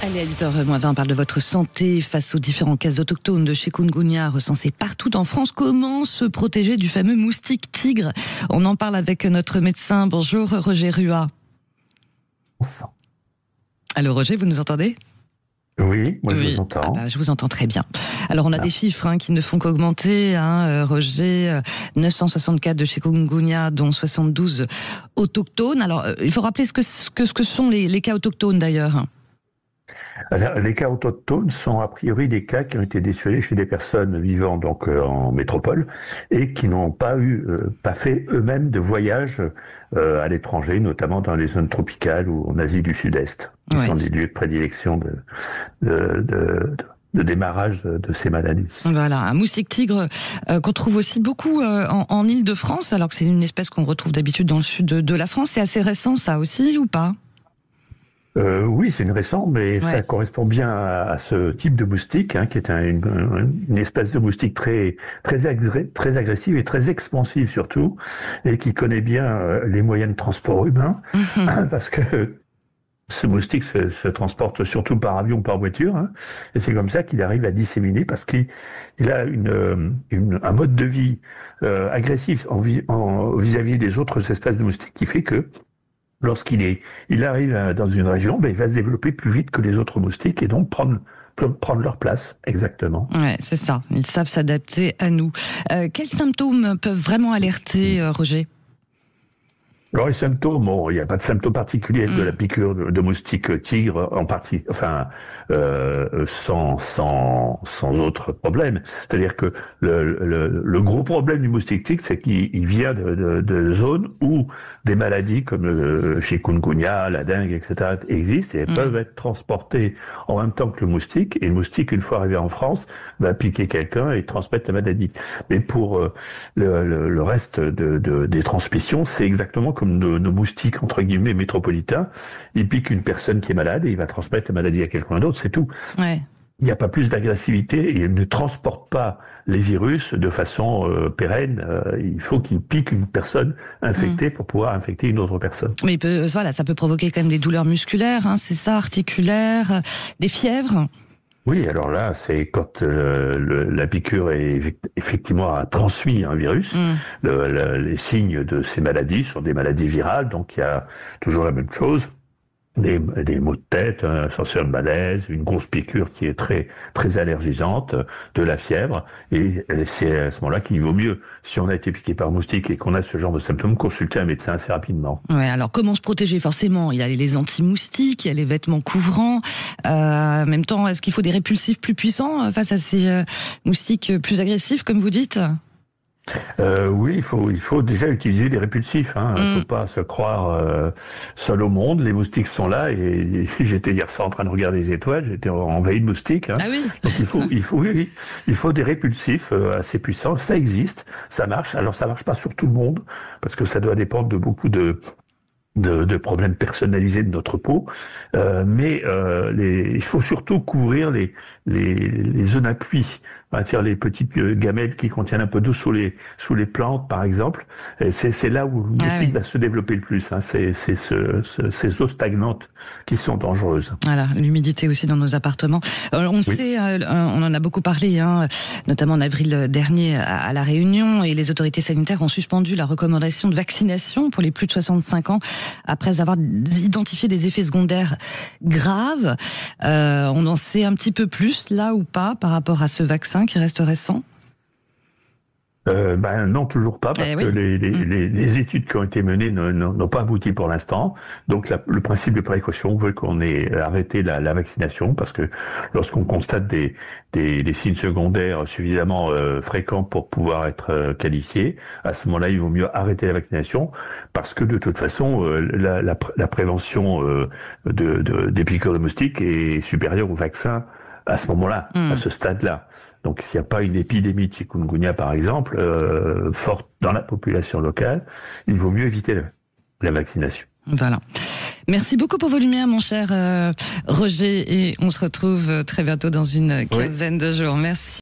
Allez, à 8h20, on parle de votre santé face aux différents cas autochtones de chikungunya recensés partout en France. Comment se protéger du fameux moustique tigre? On en parle avec notre médecin. Bonjour Roger Ruat. Allô Roger, vous nous entendez? Oui, moi je vous entends. Je vous entends très bien. Alors on a des chiffres qui ne font qu'augmenter. Roger, 964 de chikungunya, dont 72 autochtones. Alors il faut rappeler ce que sont les cas autochtones d'ailleurs. Alors, les cas autochtones sont a priori des cas qui ont été décelés chez des personnes vivant donc en métropole et qui n'ont pas fait eux-mêmes de voyage à l'étranger, notamment dans les zones tropicales ou en Asie du Sud-Est, qui sont des lieux de prédilection de démarrage de ces maladies. Voilà, un moustique tigre qu'on trouve aussi beaucoup en Île-de-France, alors que c'est une espèce qu'on retrouve d'habitude dans le sud de la France. C'est assez récent ça aussi ou pas? Oui, c'est récent, mais ça correspond bien à ce type de moustique, qui est une espèce de moustique très agressive et très expansive surtout, et qui connaît bien les moyens de transport humain, parce que ce moustique se transporte surtout par avion, par voiture, et c'est comme ça qu'il arrive à disséminer, parce qu'il a un mode de vie agressif vis-à-vis des autres espèces de moustiques, qui fait que lorsqu'il arrive dans une région, il va se développer plus vite que les autres moustiques et donc prendre leur place, exactement. Ouais, c'est ça. Ils savent s'adapter à nous. Quels symptômes peuvent vraiment alerter, Roger ? Alors les symptômes, il n'y a pas de symptômes particuliers de la piqûre de moustique tigre en partie, sans autre problème. C'est-à-dire que le gros problème du moustique tigre, c'est qu'il vient de zones où des maladies comme le chikungunya, la dengue, etc. existent et peuvent être transportées en même temps que le moustique. Et le moustique, une fois arrivé en France, va piquer quelqu'un et transmettre la maladie. Mais pour le reste des transmissions, c'est exactement comme nos moustiques, entre guillemets, métropolitains. Il pique une personne qui est malade et il va transmettre la maladie à quelqu'un d'autre, c'est tout. Ouais. Il n'y a pas plus d'agressivité et il ne transporte pas les virus de façon pérenne. Il faut qu'il pique une personne infectée pour pouvoir infecter une autre personne. Mais ça peut provoquer quand même des douleurs musculaires, c'est ça, articulaires, des fièvres. Oui, alors là, c'est quand la piqûre effectivement a transmis un virus. Les signes de ces maladies sont des maladies virales, donc il y a toujours la même chose. Des maux de tête, un sensation de malaise, une grosse piqûre qui est très très allergisante, de la fièvre, et c'est à ce moment-là qu'il vaut mieux, si on a été piqué par moustique et qu'on a ce genre de symptômes, consulter un médecin assez rapidement. Ouais, alors comment se protéger? Forcément, il y a les anti-moustiques, il y a les vêtements couvrants. En même temps, est-ce qu'il faut des répulsifs plus puissants face à ces moustiques plus agressifs, comme vous dites? Oui, il faut déjà utiliser des répulsifs. Il ne faut pas se croire seul au monde. Les moustiques sont là et j'étais hier soir en train de regarder les étoiles. J'étais envahi de moustiques. Ah oui. Donc il faut des répulsifs assez puissants. Ça existe, ça marche. Alors ça marche pas sur tout le monde parce que ça doit dépendre de beaucoup de problèmes personnalisés de notre peau, mais il faut surtout couvrir les zones à pluie, c'est-à-dire les petites gamelles qui contiennent un peu d'eau sous les plantes, par exemple. Et c'est là où le moustique va se développer le plus. C'est ces eaux stagnantes qui sont dangereuses. Voilà, l'humidité aussi dans nos appartements. On sait, on en a beaucoup parlé, notamment en avril dernier à La Réunion, et les autorités sanitaires ont suspendu la recommandation de vaccination pour les plus de 65 ans après avoir identifié des effets secondaires graves. On en sait un petit peu plus là ou pas par rapport à ce vaccin qui reste récent? Non, toujours pas, parce que les études qui ont été menées n'ont pas abouti pour l'instant. Donc le principe de précaution veut qu'on ait arrêté la vaccination, parce que lorsqu'on constate des signes secondaires suffisamment fréquents pour pouvoir être qualifiés, à ce moment-là, il vaut mieux arrêter la vaccination, parce que de toute façon, la prévention des piqûres de moustiques est supérieure au vaccin à ce moment-là, à ce stade-là. Donc s'il n'y a pas une épidémie de chikungunya, par exemple, forte dans la population locale, il vaut mieux éviter la vaccination. Voilà. Merci beaucoup pour vos lumières, mon cher Roger, et on se retrouve très bientôt dans une quinzaine de jours. Merci.